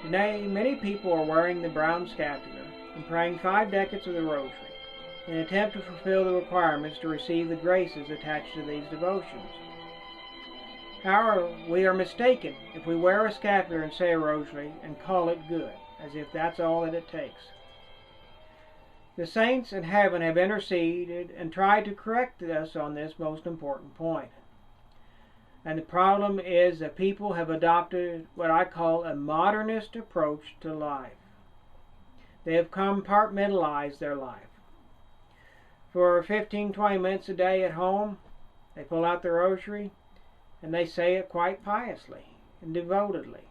Today, many people are wearing the brown scapular and praying 5 decades of the Rosary in an attempt to fulfill the requirements to receive the graces attached to these devotions. However, we are mistaken if we wear a scapular and say a Rosary and call it good, as if that's all that it takes. The saints in heaven have interceded and tried to correct us on this most important point. And the problem is that people have adopted what I call a modernist approach to life. They have compartmentalized their life. For 15-20 minutes a day at home, they pull out the Rosary and they say it quite piously and devotedly.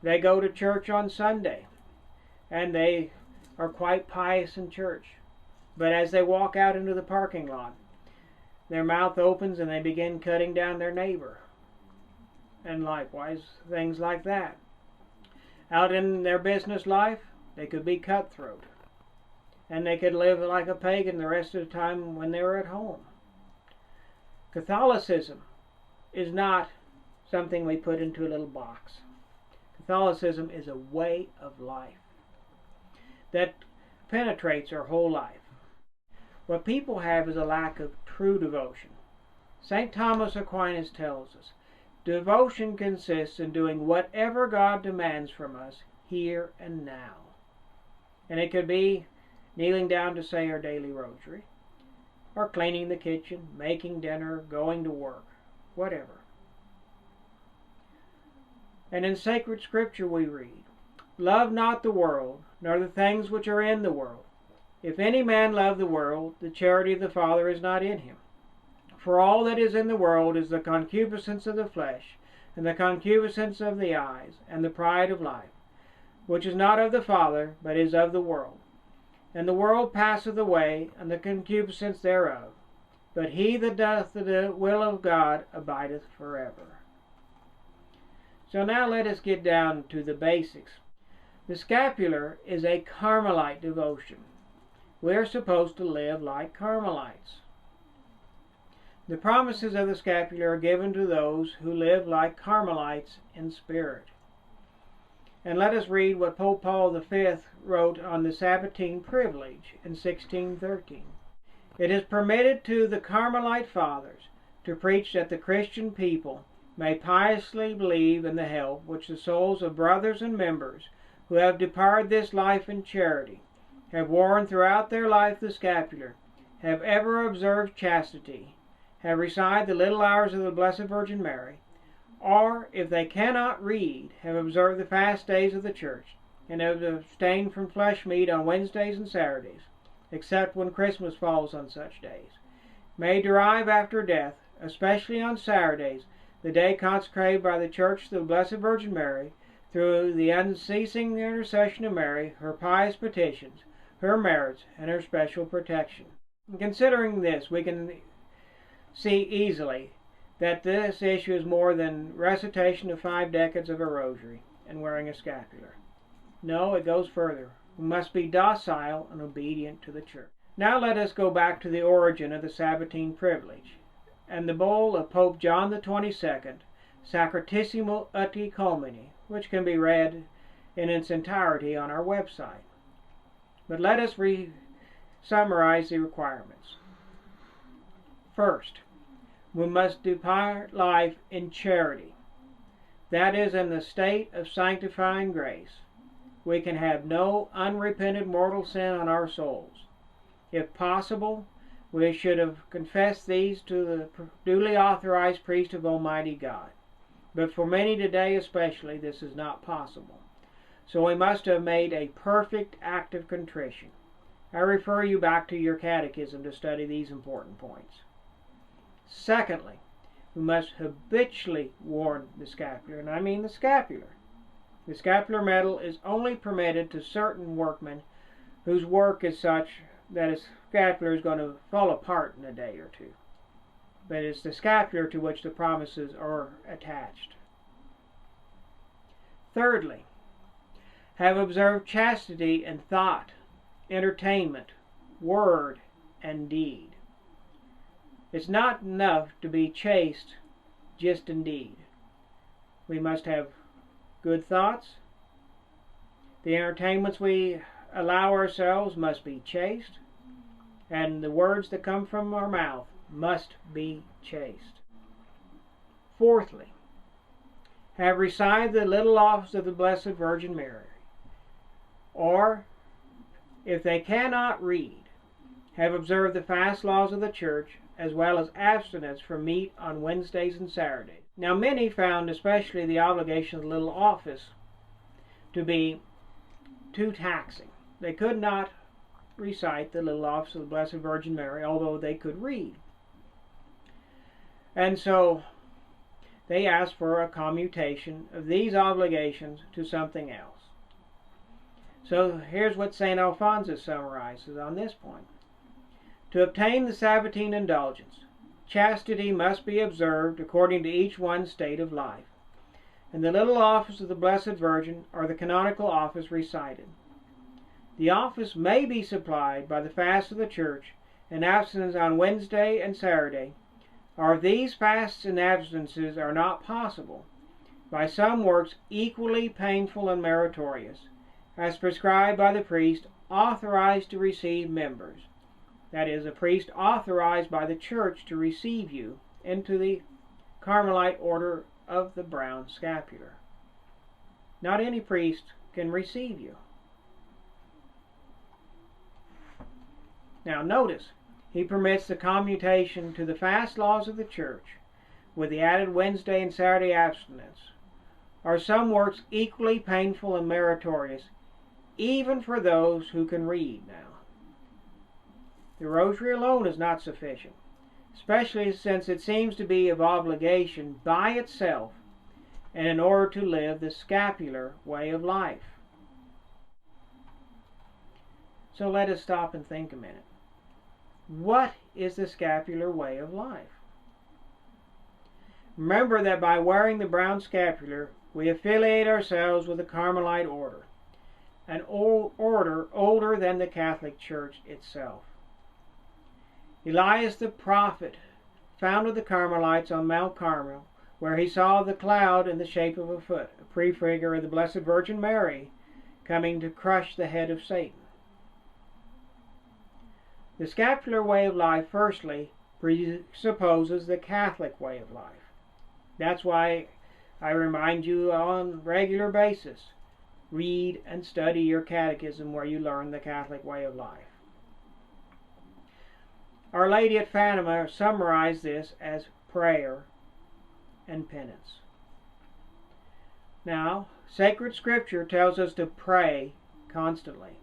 They go to church on Sunday and they are quite pious in church. But as they walk out into the parking lot, their mouth opens and they begin cutting down their neighbor. And likewise, things like that. Out in their business life, they could be cutthroat. And they could live like a pagan the rest of the time when they were at home. Catholicism is not something we put into a little box. Catholicism is a way of life that penetrates our whole life. What people have is a lack of true devotion. St. Thomas Aquinas tells us, devotion consists in doing whatever God demands from us here and now. And it could be kneeling down to say our daily Rosary, or cleaning the kitchen, making dinner, going to work, whatever. And in sacred scripture we read, love not the world, nor the things which are in the world. If any man love the world, the charity of the Father is not in him. For all that is in the world is the concupiscence of the flesh, and the concupiscence of the eyes, and the pride of life, which is not of the Father, but is of the world. And the world passeth away, and the concupiscence thereof. But he that doth the will of God abideth forever. So now let us get down to the basics. The scapular is a Carmelite devotion. We are supposed to live like Carmelites. The promises of the scapular are given to those who live like Carmelites in spirit. And let us read what Pope Paul V wrote on the Sabbatine privilege in 1613. It is permitted to the Carmelite fathers to preach that the Christian people may piously believe in the help which the souls of brothers and members who have departed this life in charity, have worn throughout their life the scapular, have ever observed chastity, have recited the little hours of the Blessed Virgin Mary, or, if they cannot read, have observed the fast days of the Church, and have abstained from flesh meat on Wednesdays and Saturdays, except when Christmas falls on such days, may derive after death, especially on Saturdays, the day consecrated by the Church to the Blessed Virgin Mary, through the unceasing intercession of Mary, her pious petitions, her merits, and her special protection. In considering this, we can see easily that this issue is more than recitation of 5 decades of a Rosary and wearing a scapular. No, it goes further. We must be docile and obedient to the Church. Now let us go back to the origin of the Sabbatine privilege and the bull of Pope John the 22nd, Sacratissimo ut Culmini, which can be read in its entirety on our website. But let us summarize the requirements. First, we must depart life in charity. That is, in the state of sanctifying grace. We can have no unrepented mortal sin on our souls. If possible, we should have confessed these to the duly authorized priest of Almighty God. But for many today especially, this is not possible. So we must have made a perfect act of contrition. I refer you back to your catechism to study these important points. Secondly, we must habitually worn the scapular, and I mean the scapular. The scapular medal is only permitted to certain workmen whose work is such that a scapular is going to fall apart in a day or two. But it's the scapular to which the promises are attached. Thirdly, have observed chastity in thought, entertainment, word, and deed. It's not enough to be chaste just in deed. We must have good thoughts, The entertainments we allow ourselves must be chaste, and the words that come from our mouth must be chaste. Fourthly, have recited the little office of the Blessed Virgin Mary, or, if they cannot read, have observed the fast laws of the Church, as well as abstinence from meat on Wednesdays and Saturdays. Now many found especially the obligation of the little office to be too taxing. They could not recite the little office of the Blessed Virgin Mary, although they could read. And so they asked for a commutation of these obligations to something else. So here's what St. Alphonsus summarizes on this point. To obtain the Sabbatine indulgence, chastity must be observed according to each one's state of life, and the little office of the Blessed Virgin or the canonical office recited. The office may be supplied by the fast of the Church and abstinence on Wednesday and Saturday, or if these fasts and abstinences are not possible, by some works equally painful and meritorious, as prescribed by the priest authorized to receive members. That is, a priest authorized by the Church to receive you into the Carmelite order of the brown scapular. Not any priest can receive you. Now notice, he permits the commutation to the fast laws of the Church, with the added Wednesday and Saturday abstinence, or some works equally painful and meritorious, even for those who can read now. The Rosary alone is not sufficient, especially since it seems to be of obligation by itself and in order to live the scapular way of life. So let us stop and think a minute. What is the scapular way of life? Remember that by wearing the brown scapular, we affiliate ourselves with the Carmelite order, an order older than the Catholic Church itself. Elias the prophet founded the Carmelites on Mount Carmel, where he saw the cloud in the shape of a foot, a prefigure of the Blessed Virgin Mary coming to crush the head of Satan. The scapular way of life, firstly, presupposes the Catholic way of life. That's why I remind you on a regular basis, read and study your catechism where you learn the Catholic way of life. Our Lady at Fatima summarized this as prayer and penance. Now, sacred Scripture tells us to pray constantly.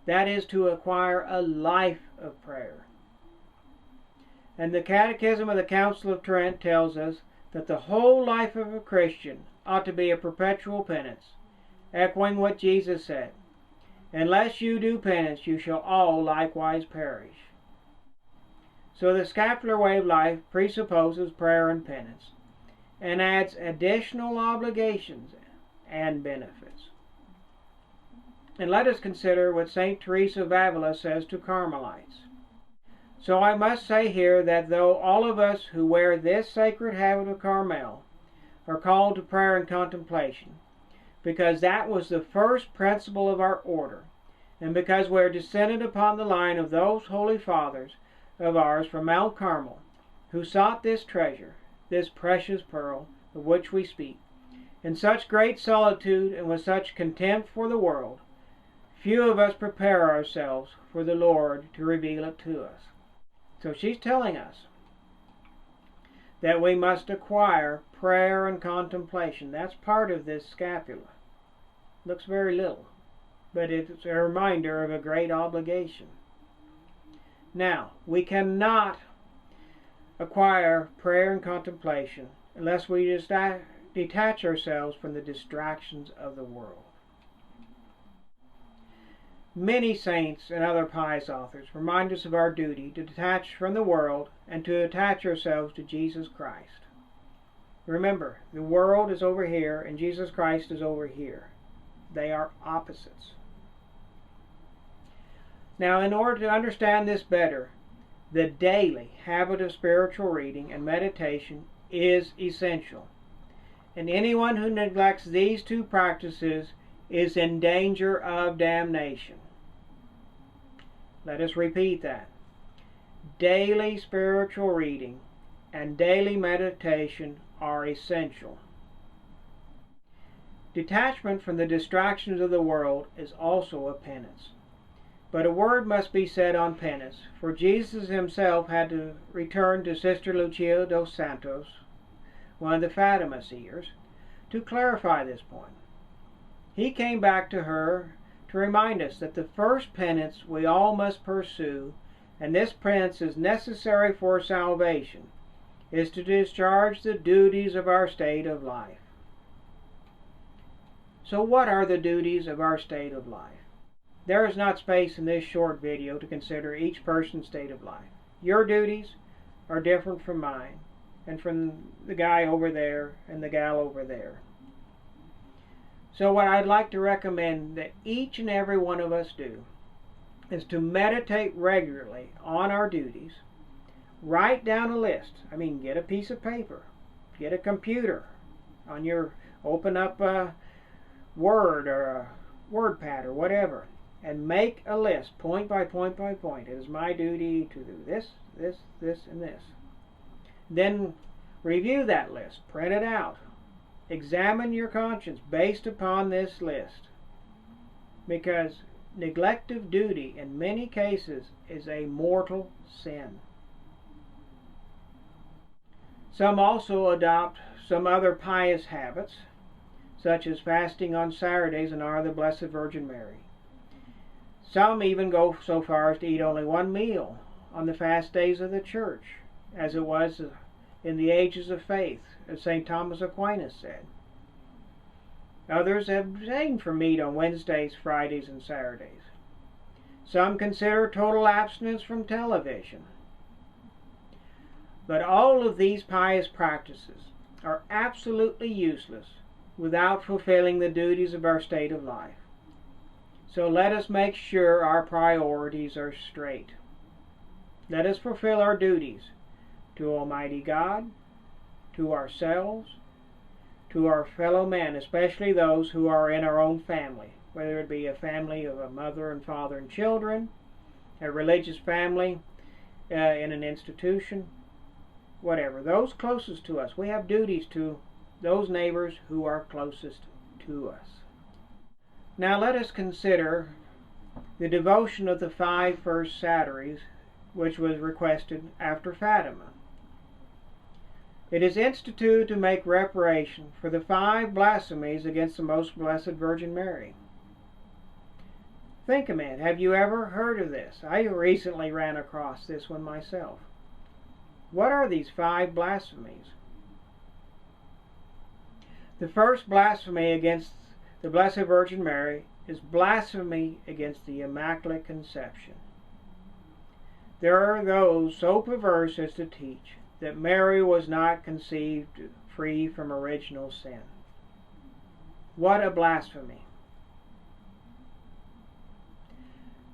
That is, to acquire a life of prayer. And the Catechism of the Council of Trent tells us that the whole life of a Christian ought to be a perpetual penance, echoing what Jesus said, "Unless you do penance, you shall all likewise perish." So the scapular way of life presupposes prayer and penance, and adds additional obligations and benefits. And let us consider what St. Teresa of Avila says to Carmelites. So I must say here that though all of us who wear this sacred habit of Carmel are called to prayer and contemplation, because that was the first principle of our order, and because we are descended upon the line of those holy fathers of ours from Mount Carmel, who sought this treasure, this precious pearl of which we speak, in such great solitude and with such contempt for the world, few of us prepare ourselves for the Lord to reveal it to us. So she's telling us that we must acquire prayer and contemplation. That's part of this scapula. Looks very little, but it's a reminder of a great obligation. Now, we cannot acquire prayer and contemplation unless we detach ourselves from the distractions of the world. Many saints and other pious authors remind us of our duty to detach from the world and to attach ourselves to Jesus Christ. Remember, the world is over here and Jesus Christ is over here. They are opposites. Now, in order to understand this better, the daily habit of spiritual reading and meditation is essential. And anyone who neglects these two practices is in danger of damnation. Let us repeat that. Daily spiritual reading and daily meditation are essential. Detachment from the distractions of the world is also a penance. But a word must be said on penance, for Jesus himself had to return to Sister Lucia dos Santos, one of the Fatima seers, to clarify this point. He came back to her to remind us that the first penance we all must pursue, and this penance is necessary for salvation, is to discharge the duties of our state of life. So what are the duties of our state of life? There is not space in this short video to consider each person's state of life. Your duties are different from mine, and from the guy over there and the gal over there. So what I'd like to recommend that each and every one of us do is to meditate regularly on our duties. Write down a list. Get a piece of paper. Get a computer. Open up a Word or a WordPad or whatever, and make a list, point by point by point. It is my duty to do this, this, this, and this. Then review that list. Print it out. Examine your conscience based upon this list. Because neglect of duty in many cases is a mortal sin. Some also adopt some other pious habits, such as fasting on Saturdays in honor of the Blessed Virgin Mary. Some even go so far as to eat only one meal on the fast days of the Church, as it was in the ages of faith, as St. Thomas Aquinas said. Others abstain from meat on Wednesdays, Fridays, and Saturdays. Some consider total abstinence from television. But all of these pious practices are absolutely useless without fulfilling the duties of our state of life. So let us make sure our priorities are straight. Let us fulfill our duties to Almighty God, to ourselves, to our fellow men, especially those who are in our own family, whether it be a family of a mother and father and children, a religious family in an institution, whatever. Those closest to us, we have duties to those neighbors who are closest to us. Now let us consider the devotion of the 5 first Saturdays, which was requested after Fatima. It is instituted to make reparation for the 5 blasphemies against the Most Blessed Virgin Mary. Think a minute, have you ever heard of this? I recently ran across this one myself. What are these 5 blasphemies? The first blasphemy against the Blessed Virgin Mary is blasphemy against the Immaculate Conception. There are those so perverse as to teach that Mary was not conceived free from original sin. What a blasphemy!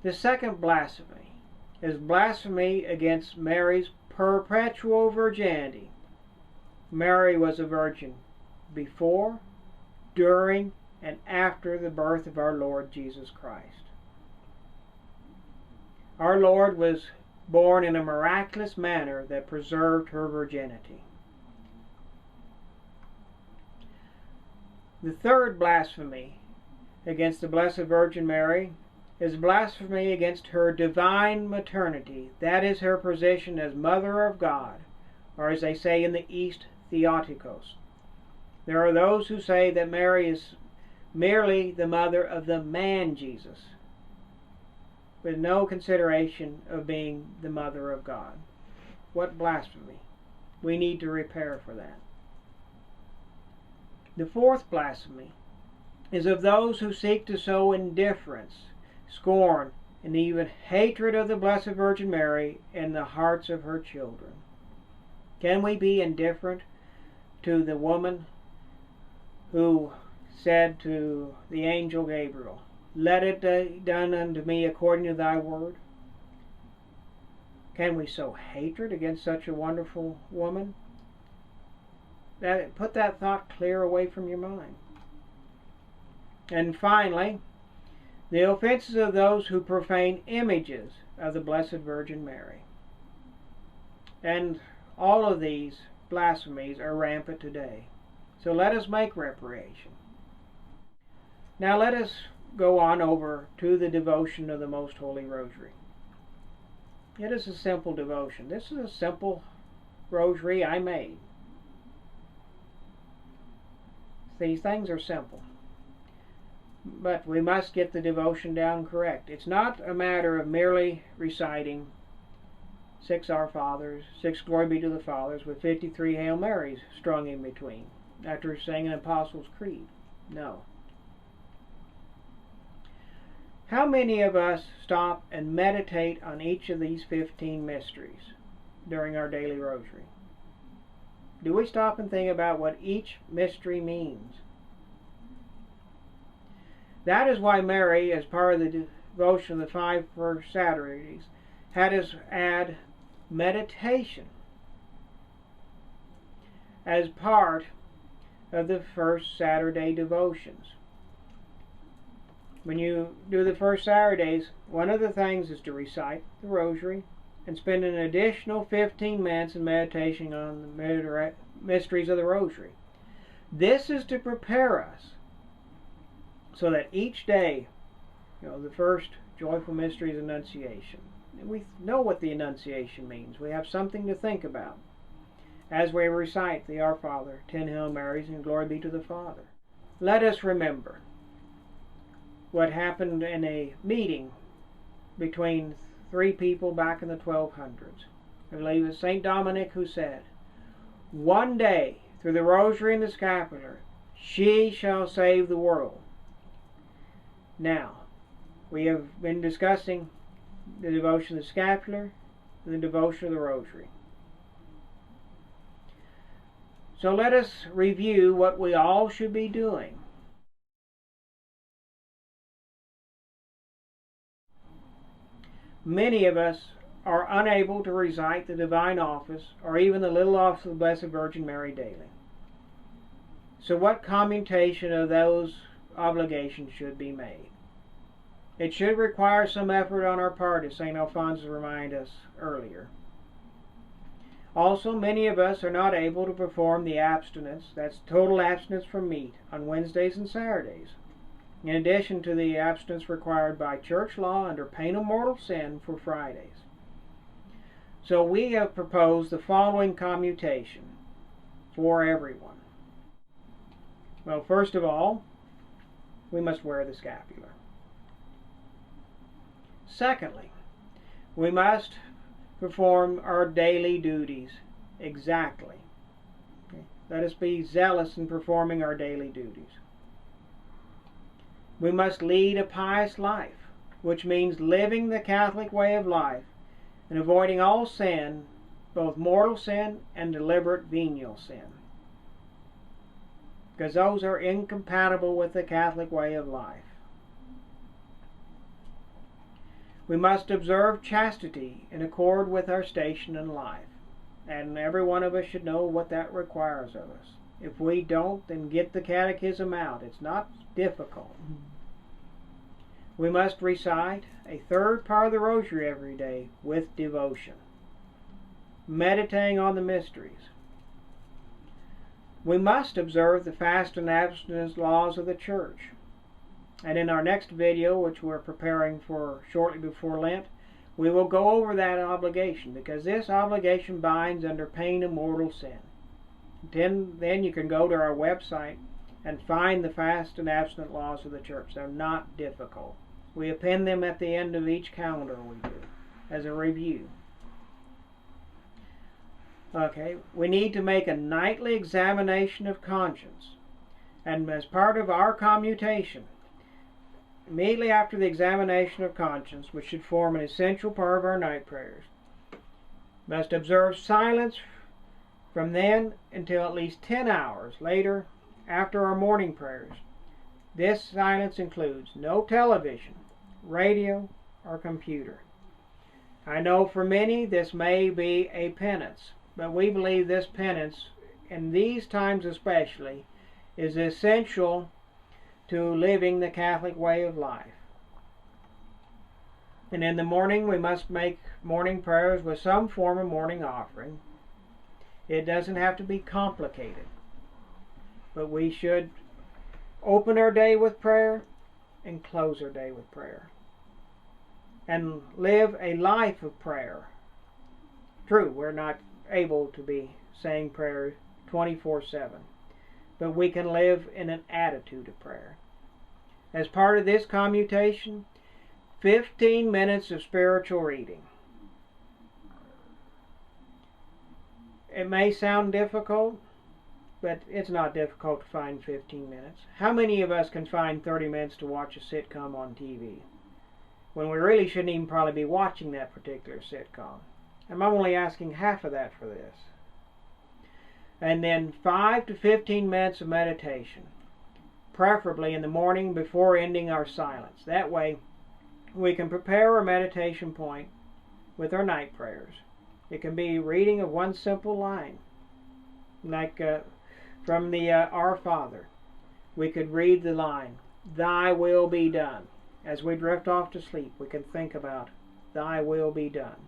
The second blasphemy is blasphemy against Mary's perpetual virginity. Mary was a virgin before, during, and after the birth of our Lord Jesus Christ. Our Lord was born in a miraculous manner that preserved her virginity. The third blasphemy against the Blessed Virgin Mary is blasphemy against her divine maternity, that is, her position as Mother of God, or as they say in the East, Theotokos. There are those who say that Mary is merely the mother of the man Jesus, with no consideration of being the Mother of God. What blasphemy! We need to repair for that. The fourth blasphemy is of those who seek to sow indifference, scorn, and even hatred of the Blessed Virgin Mary in the hearts of her children. Can we be indifferent to the woman who said to the angel Gabriel, "Let it be done unto me according to thy word"? Can we sow hatred against such a wonderful woman? Put that thought clear away from your mind. And finally, the offenses of those who profane images of the Blessed Virgin Mary. And all of these blasphemies are rampant today. So let us make reparation. Now let us go on over to the devotion of the Most Holy Rosary. It is a simple devotion. This is a simple rosary I made. These things are simple. But we must get the devotion down correct. It's not a matter of merely reciting 6 Our Fathers, 6 Glory be to the Fathers, with 53 Hail Marys strung in between, after saying an Apostles' Creed. No. How many of us stop and meditate on each of these 15 mysteries during our daily rosary? Do we stop and think about what each mystery means? That is why Mary, as part of the devotion of the 5 first Saturdays, had us add meditation as part of the first Saturday devotions. When you do the first Saturdays, one of the things is to recite the Rosary and spend an additional 15 minutes in meditation on the mysteries of the Rosary. This is to prepare us so that each day, the first joyful mystery is Annunciation. We know what the Annunciation means. We have something to think about as we recite the Our Father, 10 Hail Marys, and Glory be to the Father. Let us remember what happened in a meeting between 3 people back in the 1200s. I believe it was St. Dominic who said, "One day, through the Rosary and the Scapular, she shall save the world." Now, we have been discussing the devotion of the Scapular and the devotion of the Rosary. So let us review what we all should be doing. Many of us are unable to recite the Divine Office or even the Little Office of the Blessed Virgin Mary daily. So what commutation of those obligations should be made? It should require some effort on our part, as St. Alphonsus reminded us earlier. Also, many of us are not able to perform the abstinence, that's total abstinence from meat, on Wednesdays and Saturdays, in addition to the abstinence required by church law under pain of mortal sin for Fridays. So we have proposed the following commutation for everyone. Well, first of all, we must wear the scapular. Secondly, we must perform our daily duties exactly. Okay? Let us be zealous in performing our daily duties. We must lead a pious life, which means living the Catholic way of life and avoiding all sin, both mortal sin and deliberate venial sin, because those are incompatible with the Catholic way of life. We must observe chastity in accord with our station in life, and every one of us should know what that requires of us. If we don't, then get the catechism out. It's not difficult. We must recite a third part of the Rosary every day with devotion, meditating on the mysteries. We must observe the fast and abstinence laws of the Church. And in our next video, which we're preparing for shortly before Lent, we will go over that obligation, because this obligation binds under pain of mortal sin. Then you can go to our website and find the fast and abstinent laws of the Church. They're not difficult. We append them at the end of each calendar we do as a review. Okay, we need to make a nightly examination of conscience. And as part of our commutation, immediately after the examination of conscience, which should form an essential part of our night prayers, must observe silence from then until at least 10 hours later after our morning prayers. This silence includes no television, radio, or computer. I know for many this may be a penance, but we believe this penance, in these times especially, is essential to living the Catholic way of life. And in the morning we must make morning prayers with some form of morning offering. It doesn't have to be complicated, but we should open our day with prayer and close our day with prayer. And live a life of prayer. True, we're not able to be saying prayer 24/7, but we can live in an attitude of prayer. As part of this commutation, 15 minutes of spiritual reading. It may sound difficult, but it's not difficult to find 15 minutes. How many of us can find 30 minutes to watch a sitcom on TV? When we really shouldn't even probably be watching that particular sitcom. I'm only asking half of that for this. And then 5 to 15 minutes of meditation, preferably in the morning before ending our silence. That way we can prepare our meditation point with our night prayers. It can be reading of one simple line, like from the Our Father. We could read the line, "Thy will be done." As we drift off to sleep, we can think about, "Thy will be done."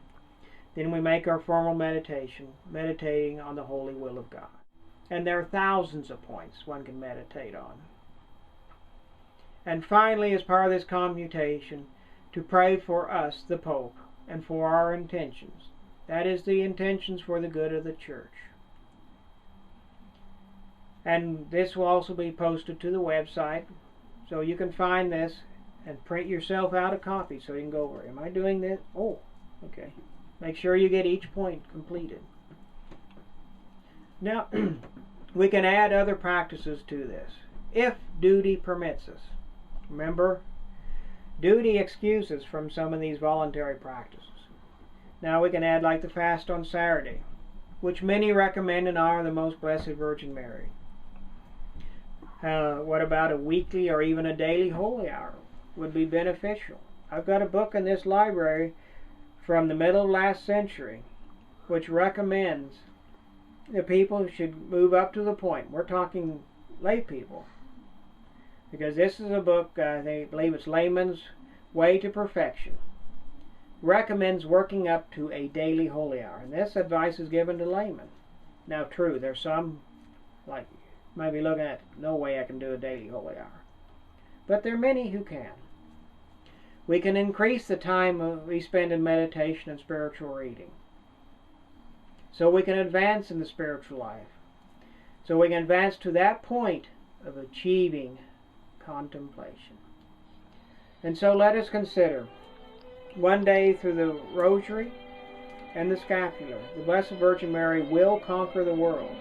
Then we make our formal meditation, meditating on the holy will of God. And there are thousands of points one can meditate on. And finally, as part of this commutation, to pray for us, the Pope, and for our intentions. That is, the intentions for the good of the Church. And this will also be posted to the website, so you can find this and print yourself out a copy so you can go over, am I doing this? Oh, okay. Make sure you get each point completed. Now, we can add other practices to this, if duty permits us. Remember, duty excuses from some of these voluntary practices. Now we can add like the fast on Saturday, which many recommend in honor of the Most Blessed Virgin Mary. What about a weekly or even a daily holy hour? Would be beneficial. I've got a book in this library from the middle of last century which recommends that people should move up to the point. We're talking lay people, because this is a book, I believe it's Layman's Way to Perfection, recommends working up to a daily holy hour, and this advice is given to laymen. Now true, there's some like might be looking at, no way I can do a daily holy hour, but there are many who can. We can increase the time we spend in meditation and spiritual reading, so we can advance in the spiritual life, so we can advance to that point of achieving contemplation. And so let us consider, one day through the Rosary and the Scapular, the Blessed Virgin Mary will conquer the world.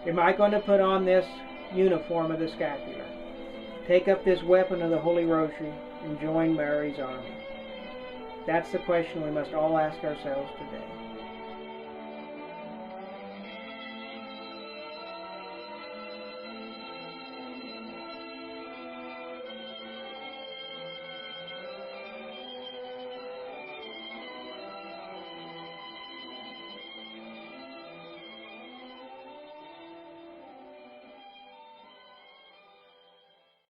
Am I going to put on this uniform of the Scapular, take up this weapon of the Holy Rosary, and join Mary's army? That's the question we must all ask ourselves today.